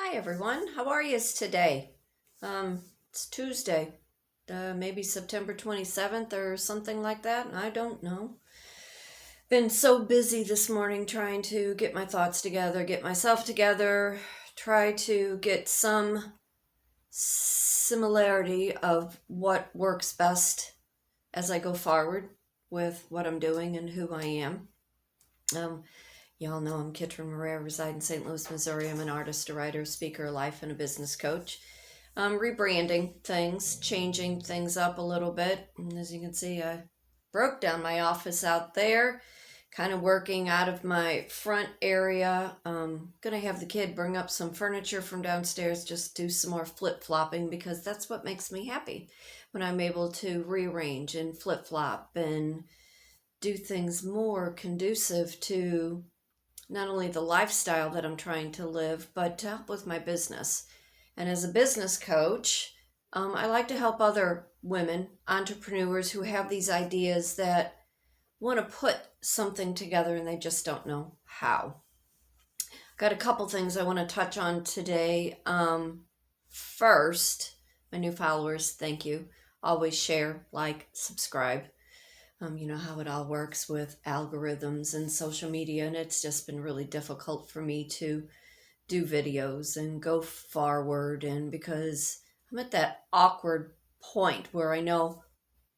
Hi everyone, how are you today? It's Tuesday, maybe September 27th or something like that. I don't know. Been so busy this morning trying to get my thoughts together, get myself together, try to get some similarity of what works best as I go forward with what I'm doing and who I am. Um, Y'all know I'm Kitryn Marie. I reside in St. Louis, Missouri. I'm an artist, a writer, speaker, a life, and a business coach. Rebranding things, changing things up a little bit. And as you can see, I broke down my office out there, kind of working out of my front area. Gonna have the kid bring up some furniture from downstairs, just do some more flip-flopping because that's what makes me happy when I'm able to rearrange and flip-flop and do things more conducive to not only the lifestyle that I'm trying to live, but to help with my business. And as a business coach, I like to help other women, entrepreneurs who have these ideas that want to put something together and they just don't know how. Got a couple things I want to touch on today. First, my new followers, thank you. Always share, like, subscribe. You know how it all works with algorithms and social media, and it's just been really difficult for me to do videos and go forward, and because I'm at that awkward point where I know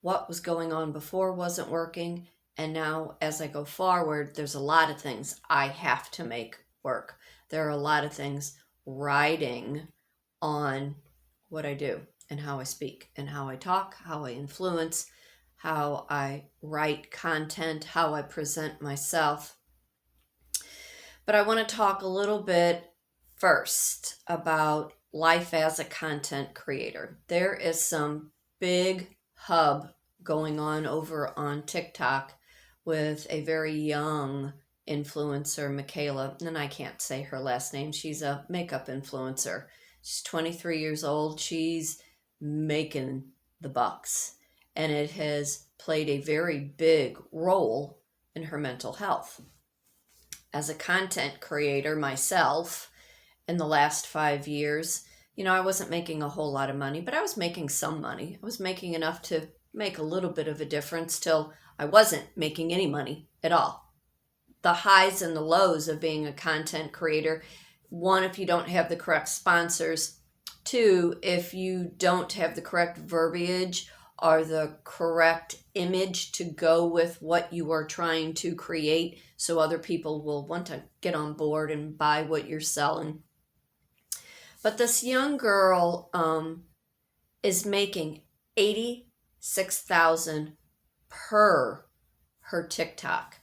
what was going on before wasn't working, and now as I go forward, there's a lot of things I have to make work. There are a lot of things riding on what I do and how I speak and how I talk, how I influence, how I write content, how I present myself. But I want to talk a little bit first about life as a content creator. There is some big hub going on over on TikTok with a very young influencer, Michaela, and I can't say her last name. She's a makeup influencer. She's 23 years old. She's making the bucks, and it has played a very big role in her mental health. As a content creator myself, in the last 5 years, I wasn't making a whole lot of money, but I was making some money. I was making enough to make a little bit of a difference till I wasn't making any money at all. The highs and the lows of being a content creator: one, if you don't have the correct sponsors; two, if you don't have the correct verbiage or the correct image to go with what you are trying to create so other people will want to get on board and buy what you're selling. But this young girl is making $86,000 per her TikTok,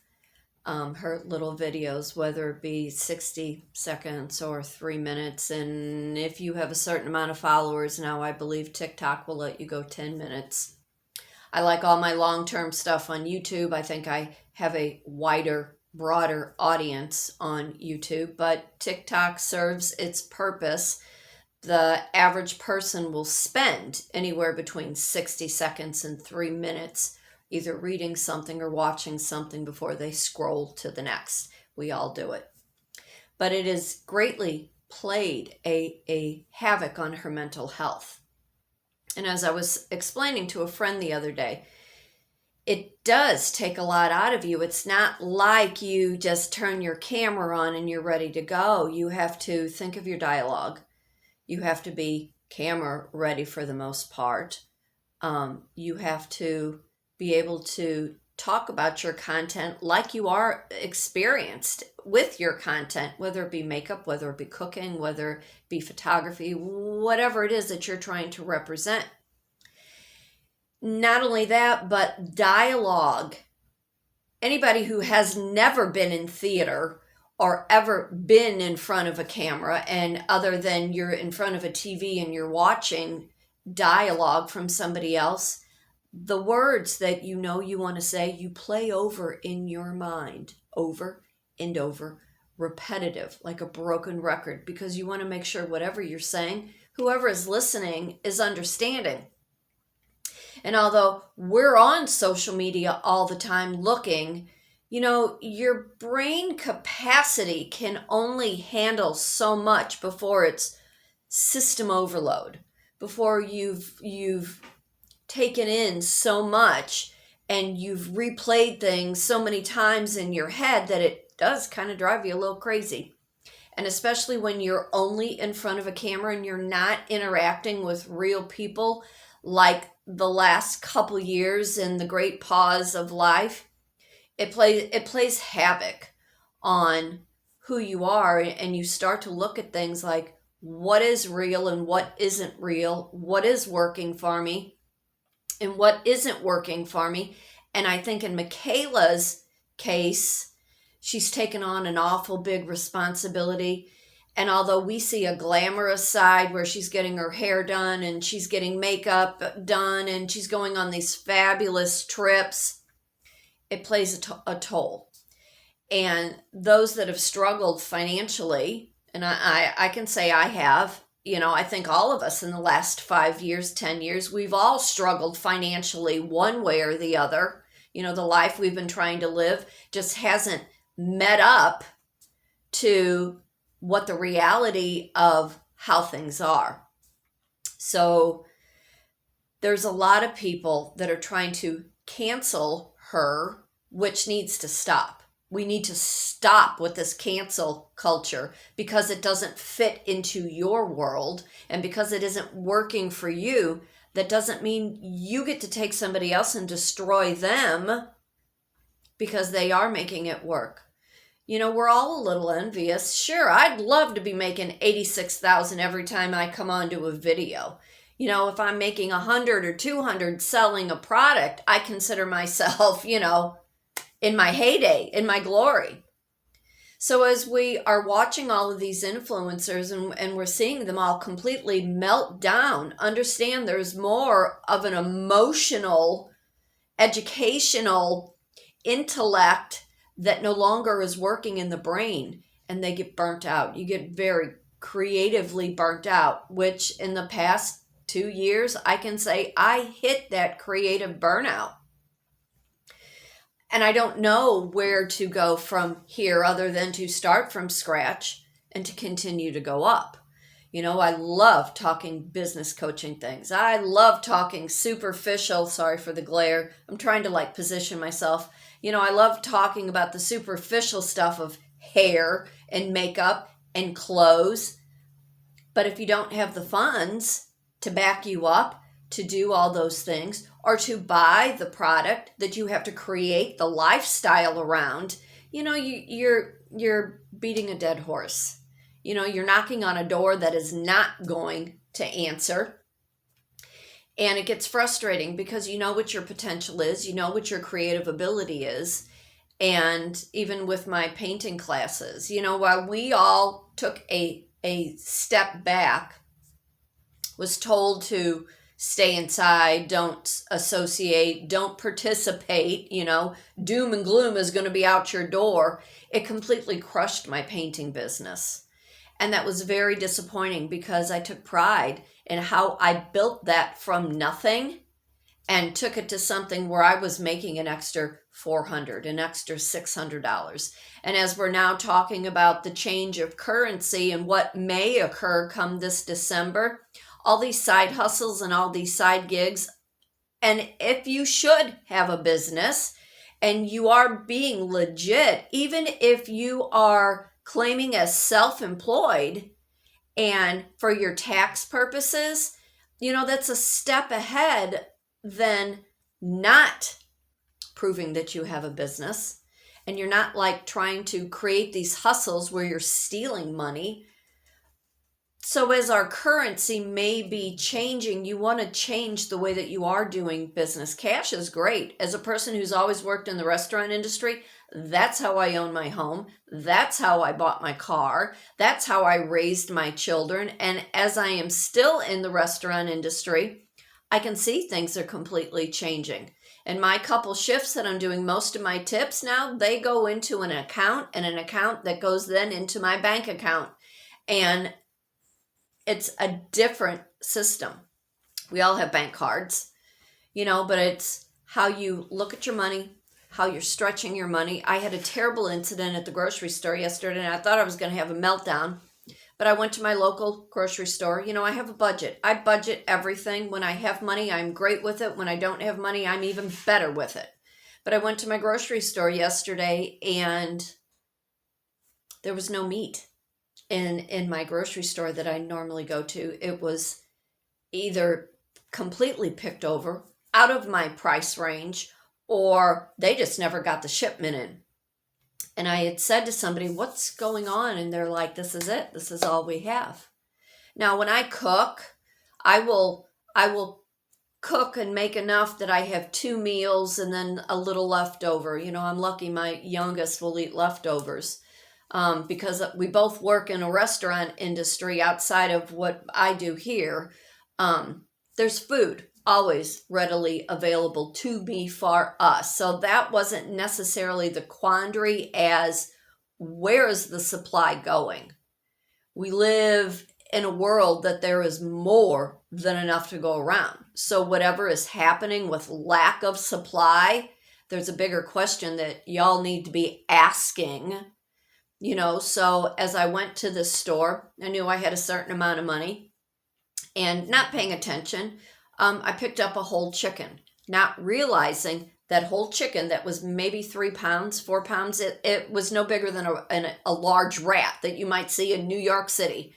her little videos, whether it be 60 seconds or 3 minutes. And if you have a certain amount of followers now, I believe TikTok will let you go 10 minutes. I like all my long-term stuff on YouTube. I think I have a wider, broader audience on YouTube, but TikTok serves its purpose. The average person will spend anywhere between 60 seconds and 3 minutes either reading something or watching something before they scroll to the next. We all do it. But it has greatly played a havoc on her mental health. And as I was explaining to a friend the other day, it does take a lot out of you. It's not like you just turn your camera on and you're ready to go. You have to think of your dialogue. You have to be camera ready for the most part. You have to be able to talk about your content like you are experienced with your content, whether it be makeup, whether it be cooking, whether it be photography, whatever it is that you're trying to represent. Not only that, but dialogue. Anybody who has never been in theater or ever been in front of a camera, and other than you're in front of a TV and you're watching dialogue from somebody else, the words that you want to say, you play over in your mind over and over, repetitive, like a broken record, because you want to make sure whatever you're saying, whoever is listening is understanding. And although we're on social media all the time looking Your brain capacity can only handle so much before it's system overload, before you've taken in so much and you've replayed things so many times in your head that it does kind of drive you a little crazy. And especially when you're only in front of a camera and you're not interacting with real people, like the last couple years in the great pause of life, it plays havoc on who you are, and you start to look at things like what is real and what isn't real, what is working for me and what isn't working for me. And I think in Michaela's case, she's taken on an awful big responsibility. And although we see a glamorous side where she's getting her hair done and she's getting makeup done and she's going on these fabulous trips, it plays a toll. And those that have struggled financially, and I can say I have, I think all of us in the last 5 years, 10 years, we've all struggled financially one way or the other. The life we've been trying to live just hasn't met up to what the reality of how things are. So there's a lot of people that are trying to cancel her, which needs to stop. We need to stop with this cancel culture because it doesn't fit into your world, and because it isn't working for you, that doesn't mean you get to take somebody else and destroy them because they are making it work. We're all a little envious. Sure, I'd love to be making $86,000 every time I come onto a video. If I'm making 100 or 200 selling a product, I consider myself, in my heyday, in my glory. So as we are watching all of these influencers and we're seeing them all completely melt down, understand there's more of an emotional, educational intellect that no longer is working in the brain, and they get burnt out. You get very creatively burnt out, which in the past 2 years, I can say I hit that creative burnout. And I don't know where to go from here other than to start from scratch and to continue to go up. I love talking business coaching things. I love talking superficial, sorry for the glare. I'm trying to position myself. I love talking about the superficial stuff of hair and makeup and clothes. But if you don't have the funds to back you up to do all those things, or to buy the product that you have to create the lifestyle around, you're beating a dead horse. You're knocking on a door that is not going to answer. And it gets frustrating because you know what your potential is, you know what your creative ability is. And even with my painting classes, while we all took a step back, was told to stay inside, don't associate, don't participate, doom and gloom is going to be out your door. It completely crushed my painting business. And that was very disappointing because I took pride in how I built that from nothing and took it to something where I was making an extra $400, an extra $600. And as we're now talking about the change of currency and what may occur come this December, all these side hustles and all these side gigs. And if you should have a business and you are being legit, even if you are claiming as self-employed and for your tax purposes, that's a step ahead than not proving that you have a business. And you're not trying to create these hustles where you're stealing money. So as our currency may be changing, you want to change the way that you are doing business. Cash is great. As a person who's always worked in the restaurant industry, that's how I own my home. That's how I bought my car. That's how I raised my children. And as I am still in the restaurant industry, I can see things are completely changing. And my couple shifts that I'm doing most of my tips now, they go into an account, and an account that goes then into my bank account. And it's a different system. We all have bank cards, but it's how you look at your money, how you're stretching your money. I had a terrible incident at the grocery store yesterday, and I thought I was going to have a meltdown. But I went to my local grocery store. You know, I have a budget. I budget everything. When I have money, I'm great with it. When I don't have money, I'm even better with it. But I went to my grocery store yesterday, and there was no meat in my grocery store that I normally go to. It was either completely picked over, out of my price range, or they just never got the shipment in. And I had said to somebody, what's going on? And they're like, this is it. This is all we have. Now, when I cook, I will cook and make enough that I have 2 meals and then a little leftover. You know, I'm lucky my youngest will eat leftovers because we both work in a restaurant industry outside of what I do here. There's food always readily available to me for us. So that wasn't necessarily the quandary as where is the supply going? We live in a world that there is more than enough to go around. So whatever is happening with lack of supply, there's a bigger question that y'all need to be asking. You know, so as I went to the store, I knew I had a certain amount of money and not paying attention. I picked up a whole chicken, not realizing that whole chicken that was maybe 3 pounds, 4 pounds, it was no bigger than a large rat that you might see in New York City.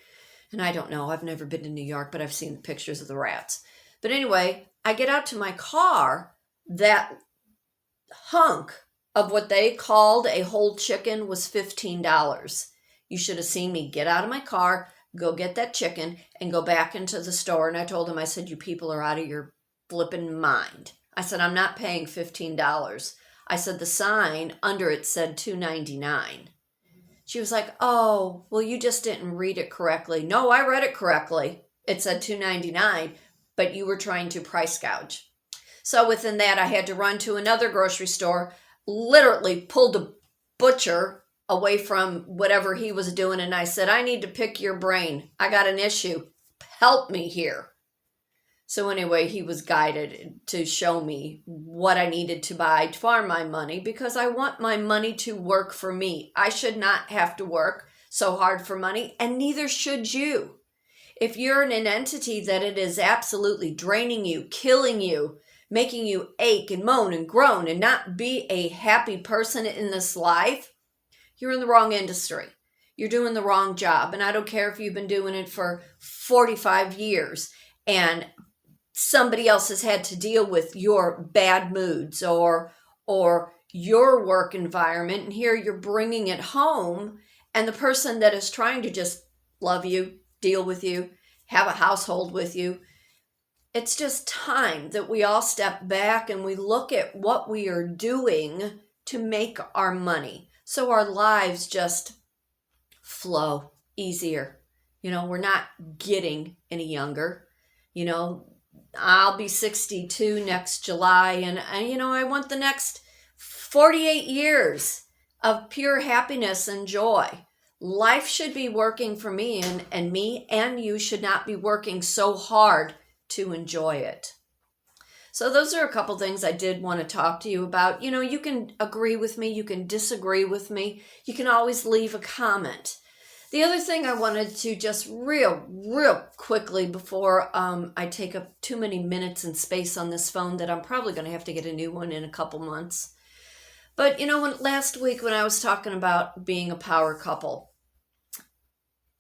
And I don't know, I've never been to New York, but I've seen pictures of the rats. But anyway, I get out to my car, that hunk of what they called a whole chicken was $15. You should have seen me get out of my car, go get that chicken, and go back into the store. And I told him, I said, you people are out of your flipping mind. I said, I'm not paying $15. I said, the sign under it said $2.99. She was like, oh, well, you just didn't read it correctly. No, I read it correctly. It said $2.99, but you were trying to price gouge. So within that, I had to run to another grocery store, literally pulled a butcher away from whatever he was doing. And I said, I need to pick your brain. I got an issue. Help me here. So anyway, he was guided to show me what I needed to buy for my money because I want my money to work for me. I should not have to work so hard for money, and neither should you. If you're in an entity that it is absolutely draining you, killing you, making you ache and moan and groan and not be a happy person in this life, you're in the wrong industry. You're doing the wrong job. And I don't care if you've been doing it for 45 years and somebody else has had to deal with your bad moods or your work environment, and here you're bringing it home, and the person that is trying to just love you, deal with you, have a household with you, it's just time that we all step back and we look at what we are doing to make our money so our lives just flow easier. You know, we're not getting any younger. You know, I'll be 62 next July, and you know, I want the next 48 years of pure happiness and joy. Life should be working for me, and me and you should not be working so hard to enjoy it. So those are a couple things I did want to talk to you about. You know, you can agree with me, you can disagree with me, you can always leave a comment. The other thing I wanted to just real quickly before I take up too many minutes and space on this phone that I'm probably going to have to get a new one in a couple months. But, you know, last week when I was talking about being a power couple,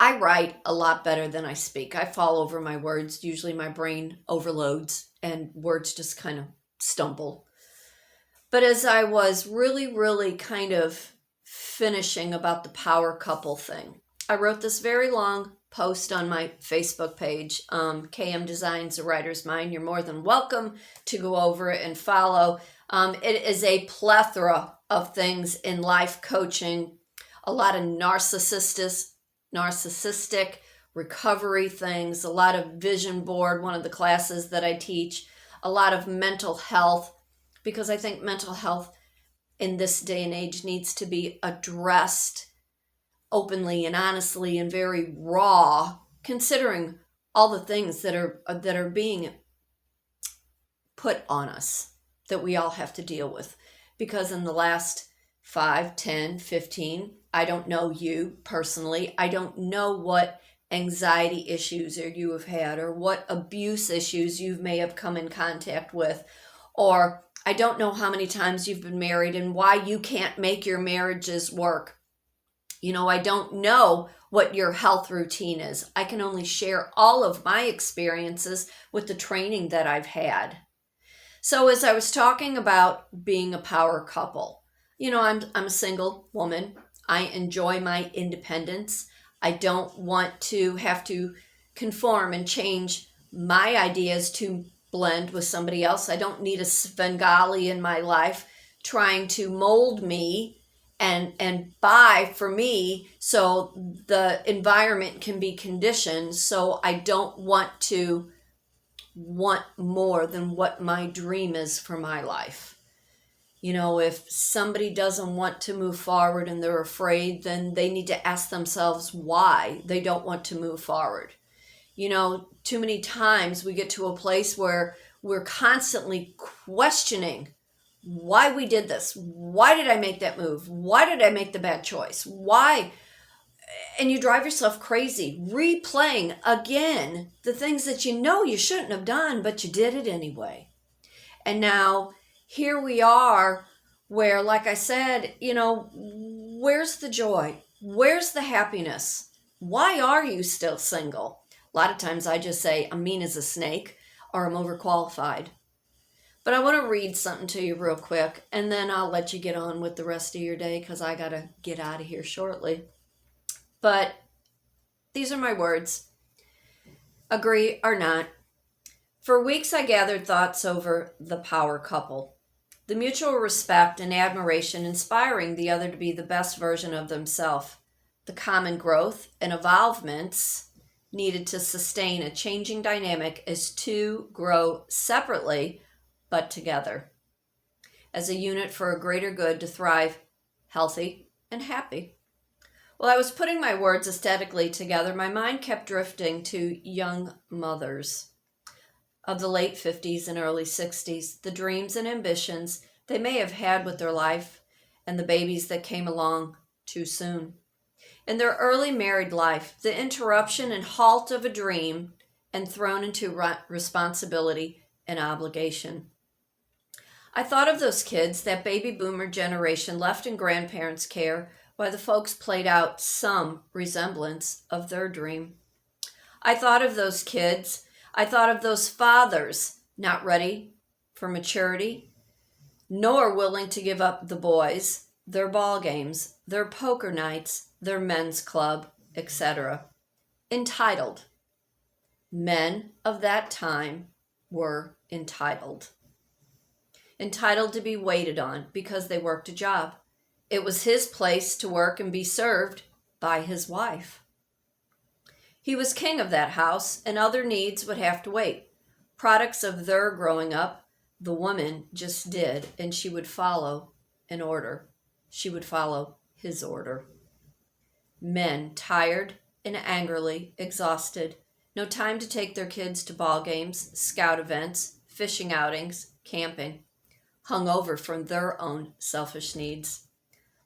I write a lot better than I speak. I fall over my words. Usually my brain overloads and words just kind of stumble. But as I was really kind of finishing about the power couple thing, I wrote this very long post on my Facebook page, KM Designs, A Writer's Mind. You're more than welcome to go over it and follow. It is a plethora of things in life coaching, a lot of narcissistic recovery things, a lot of vision board, one of the classes that I teach, a lot of mental health, because I think mental health in this day and age needs to be addressed openly and honestly and very raw, considering all the things that are being put on us that we all have to deal with. because in the last 5, 10, 15, I don't know you personally. I don't know what anxiety issues or you have had, or what abuse issues you may have come in contact with, or I don't know how many times you've been married and why you can't make your marriages work. I don't know what your health routine is. I can only share all of my experiences with the training that I've had. So as I was talking about being a power couple, I'm a single woman. I enjoy my independence. I don't want to have to conform and change my ideas to blend with somebody else. I don't need a Svengali in my life trying to mold me and buy for me so the environment can be conditioned. So I don't want more than what my dream is for my life. If somebody doesn't want to move forward and they're afraid, then they need to ask themselves why they don't want to move forward. Too many times we get to a place where we're constantly questioning why we did this. Why did I make that move? Why did I make the bad choice? Why? And you drive yourself crazy, replaying again the things that you shouldn't have done, but you did it anyway. And now here we are where, like I said, where's the joy? Where's the happiness? Why are you still single? A lot of times I just say I'm mean as a snake or I'm overqualified. But I want to read something to you real quick, and then I'll let you get on with the rest of your day because I got to get out of here shortly. But these are my words. Agree or not. For weeks I gathered thoughts over the power couple. The mutual respect and admiration inspiring the other to be the best version of themselves. The common growth and evolvements needed to sustain a changing dynamic as two grow separately but together. As a unit for a greater good to thrive healthy and happy. While I was putting my words aesthetically together, my mind kept drifting to young mothers of the late 50s and early 60s, the dreams and ambitions they may have had with their life, and the babies that came along too soon. In their early married life, the interruption and halt of a dream and thrown into responsibility and obligation. I thought of those kids, that baby boomer generation left in grandparents' care, while the folks played out some resemblance of their dream. I thought of those kids. I thought of those fathers not ready for maturity, nor willing to give up the boys, their ball games, their poker nights, their men's club, etc. Entitled. Men of that time were entitled. Entitled to be waited on because they worked a job. It was his place to work and be served by his wife. He was king of that house, and other needs would have to wait. Products of their growing up, the woman just did, and she would follow an order. She would follow his order. Men, tired and angrily exhausted, no time to take their kids to ball games, scout events, fishing outings, camping, hung over from their own selfish needs.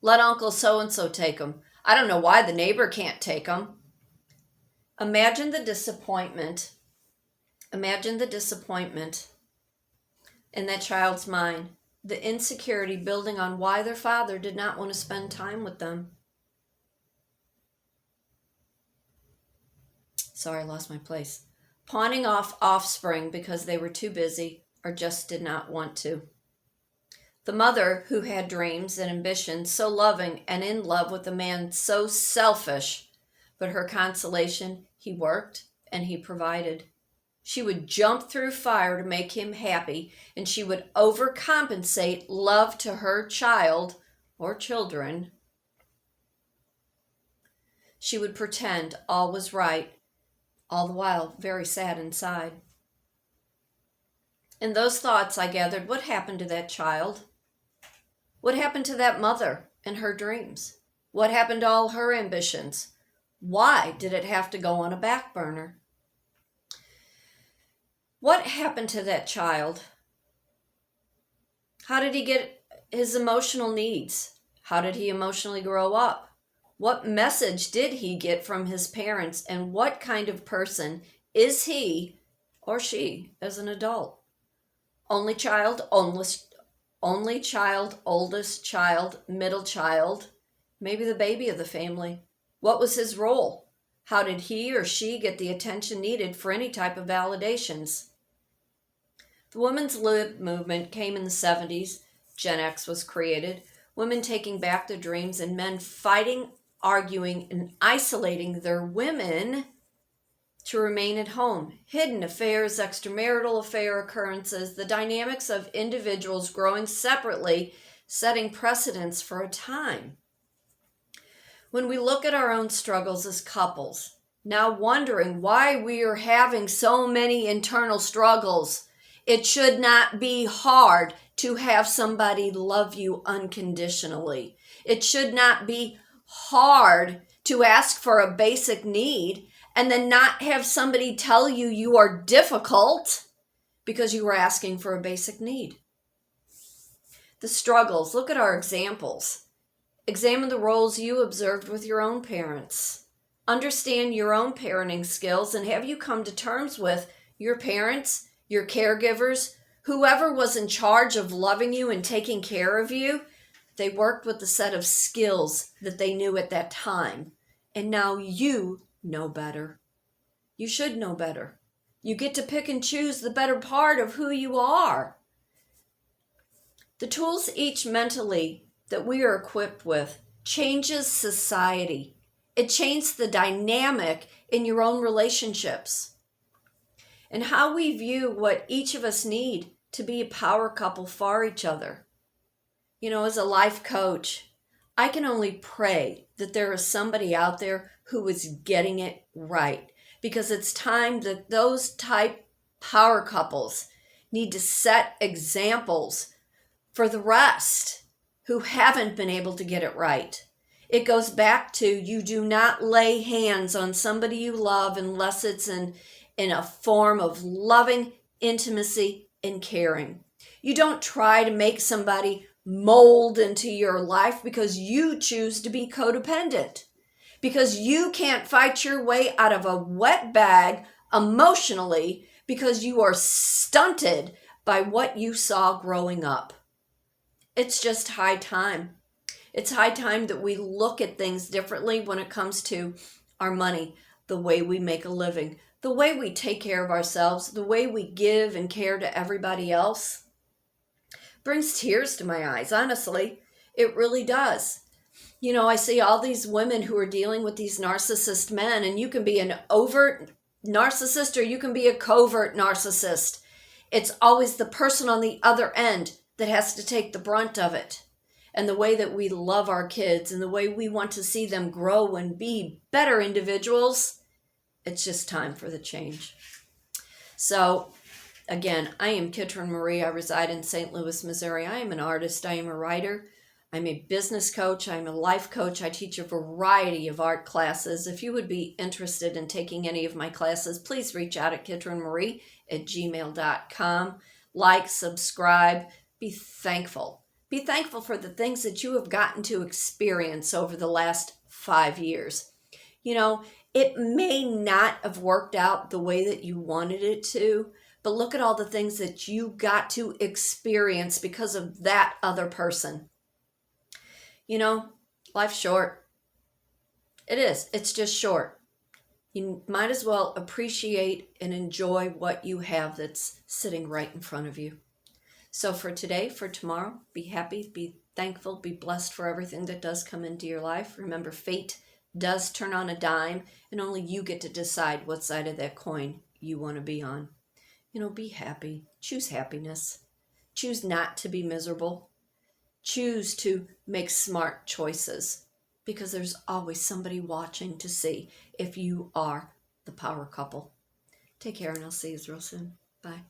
Let Uncle so-and-so take them. I don't know why the neighbor can't take them. Imagine the disappointment. Imagine the disappointment in that child's mind. The insecurity building on why their father did not want to spend time with them. Sorry, I lost my place. Pawning off offspring because they were too busy or just did not want to. The mother who had dreams and ambitions, so loving and in love with a man so selfish, but her consolation, he worked and he provided. She would jump through fire to make him happy, and she would overcompensate love to her child or children. She would pretend all was right, all the while very sad inside. In those thoughts, I gathered, what happened to that child? What happened to that mother and her dreams? What happened to all her ambitions? Why did it have to go on a back burner? What happened to that child? How did he get his emotional needs? How did he emotionally grow up? What message did he get from his parents? And what kind of person is he or she as an adult? Only child, only child, oldest child, middle child, maybe the baby of the family. What was his role? How did he or she get the attention needed for any type of validations? The women's lib movement came in the 70s. Gen X was created. Women taking back their dreams and men fighting, arguing, and isolating their women to remain at home. Hidden affairs, extramarital affair occurrences, the dynamics of individuals growing separately, setting precedents for a time. When we look at our own struggles as couples, now wondering why we are having so many internal struggles, it should not be hard to have somebody love you unconditionally. It should not be hard to ask for a basic need and then not have somebody tell you you are difficult because you were asking for a basic need. The struggles, look at our examples. Examine the roles you observed with your own parents. Understand your own parenting skills, and have you come to terms with your parents, your caregivers, whoever was in charge of loving you and taking care of you? They worked with the set of skills that they knew at that time. And now you know better. You should know better. You get to pick and choose the better part of who you are. The tools each mentally that we are equipped with changes society. It changes the dynamic in your own relationships and how we view what each of us need to be a power couple for each other. You know, as a life coach, I can only pray that there is somebody out there who is getting it right, because it's time that those type power couples need to set examples for the rest who haven't been able to get it right. It goes back to, you do not lay hands on somebody you love unless it's in a form of loving intimacy and caring. You don't try to make somebody mold into your life because you choose to be codependent, because you can't fight your way out of a wet bag emotionally because you are stunted by what you saw growing up. It's just high time. It's high time that we look at things differently when it comes to our money, the way we make a living, the way we take care of ourselves, the way we give and care to everybody else. Brings tears to my eyes, honestly. It really does. You know, I see all these women who are dealing with these narcissist men, and you can be an overt narcissist or you can be a covert narcissist. It's always the person on the other end that has to take the brunt of it. And the way that we love our kids and the way we want to see them grow and be better individuals, it's just time for the change. So, again, I am Kitryn Marie. I reside in St. Louis, Missouri. I am an artist. I am a writer. I'm a business coach. I'm a life coach. I teach a variety of art classes. If you would be interested in taking any of my classes, please reach out at kitrynmarie@gmail.com. Like, subscribe, be thankful. Be thankful for the things that you have gotten to experience over the last 5 years. You know, it may not have worked out the way that you wanted it to, but look at all the things that you got to experience because of that other person. You know, life's short. It is. It's just short. You might as well appreciate and enjoy what you have that's sitting right in front of you. So for today, for tomorrow, be happy, be thankful, be blessed for everything that does come into your life. Remember, fate does turn on a dime, and only you get to decide what side of that coin you want to be on. You know, be happy. Choose happiness. Choose not to be miserable. Choose to make smart choices, because there's always somebody watching to see if you are the power couple. Take care, and I'll see you real soon. Bye.